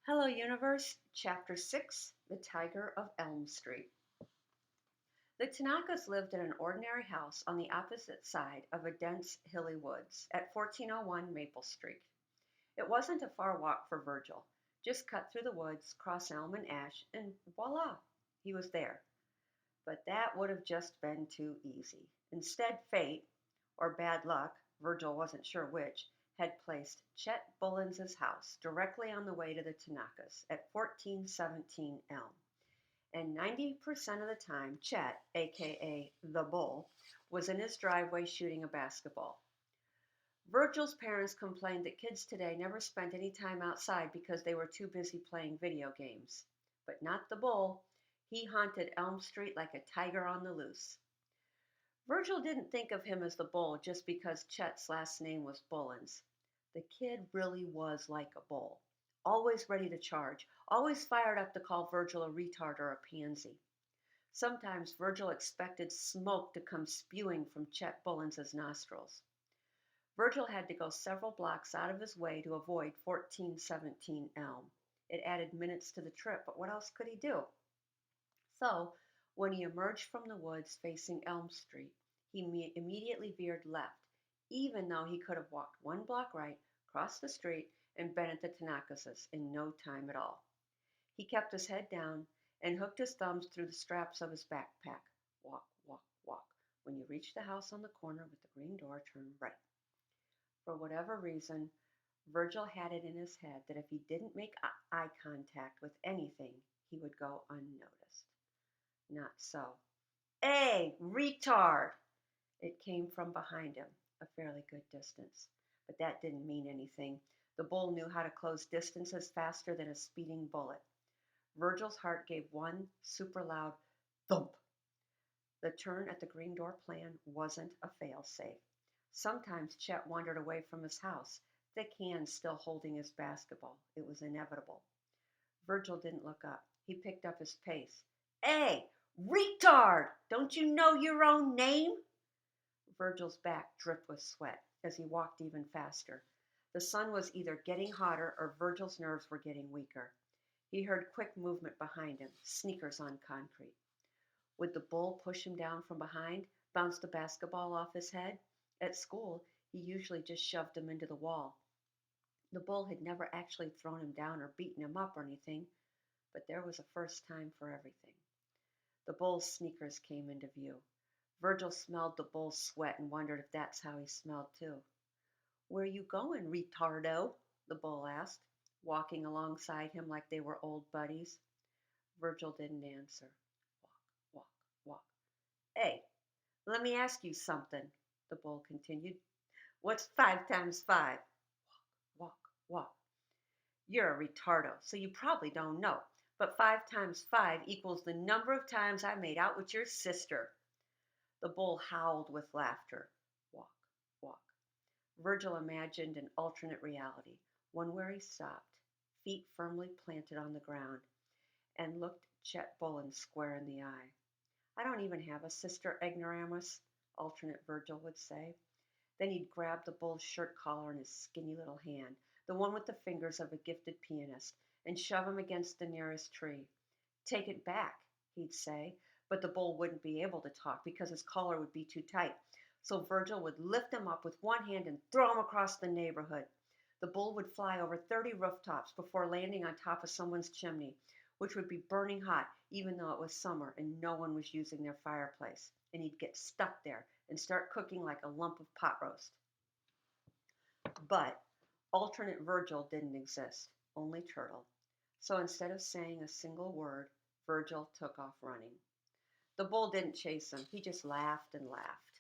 Hello Universe, Chapter 6, The Tiger of Elm Street. The Tanakas lived in an ordinary house on the opposite side of a dense, hilly woods at 1401 Maple Street. It wasn't a far walk for Virgil. Just cut through the woods, cross elm and ash, and voila, he was there. But that would have just been too easy. Instead, fate, or bad luck, Virgil wasn't sure which, had placed Chet Bullens's house directly on the way to the Tanakas at 1417 Elm. And 90% of the time, Chet, aka the Bull, was in his driveway shooting a basketball. Virgil's parents complained that kids today never spent any time outside because they were too busy playing video games. But not the Bull. He haunted Elm Street like a tiger on the loose. Virgil didn't think of him as the Bull just because Chet's last name was Bullens. The kid really was like a bull, always ready to charge, always fired up to call Virgil a retard or a pansy. Sometimes Virgil expected smoke to come spewing from Chet Bullens' nostrils. Virgil had to go several blocks out of his way to avoid 1417 Elm. It added minutes to the trip, but what else could he do? So, when he emerged from the woods facing Elm Street, he immediately veered left, even though he could have walked one block right, crossed the street, and been at the Tanakases in no time at all. He kept his head down and hooked his thumbs through the straps of his backpack. Walk, walk, walk. When you reach the house on the corner with the green door, turn right. For whatever reason, Virgil had it in his head that if he didn't make eye contact with anything, he would go unnoticed. Not so. Hey, retard! It came from behind him, a fairly good distance. But that didn't mean anything. The bull knew how to close distances faster than a speeding bullet. Virgil's heart gave one super loud thump. The turn at the green door plan wasn't a fail-safe. Sometimes Chet wandered away from his house, thick hands still holding his basketball. It was inevitable. Virgil didn't look up. He picked up his pace. Hey, retard! Don't you know your own name? Virgil's back dripped with sweat as he walked even faster. The sun was either getting hotter or Virgil's nerves were getting weaker. He heard quick movement behind him, sneakers on concrete. Would the bull push him down from behind, bounce the basketball off his head? At school, he usually just shoved him into the wall. The bull had never actually thrown him down or beaten him up or anything, but there was a first time for everything. The bull's sneakers came into view. Virgil smelled the bull's sweat and wondered if that's how he smelled too. Where you going, retardo? The bull asked, walking alongside him like they were old buddies. Virgil didn't answer. Walk, walk, walk. Hey, let me ask you something, the bull continued. What's 5 times 5? Walk, walk, walk. You're a retardo, so you probably don't know. But 5 times 5 equals the number of times I made out with your sister. The bull howled with laughter. Walk, walk. Virgil imagined an alternate reality, one where he stopped, feet firmly planted on the ground, and looked Chet Bullen square in the eye. I don't even have a sister, ignoramus, alternate Virgil would say. Then he'd grab the bull's shirt collar in his skinny little hand, the one with the fingers of a gifted pianist, and shove him against the nearest tree. Take it back, he'd say, but the bull wouldn't be able to talk because his collar would be too tight. So Virgil would lift him up with one hand and throw him across the neighborhood. The bull would fly over 30 rooftops before landing on top of someone's chimney, which would be burning hot even though it was summer and no one was using their fireplace. And he'd get stuck there and start cooking like a lump of pot roast. But alternate Virgil didn't exist, only Turtle. So instead of saying a single word, Virgil took off running. The bull didn't chase him. He just laughed and laughed.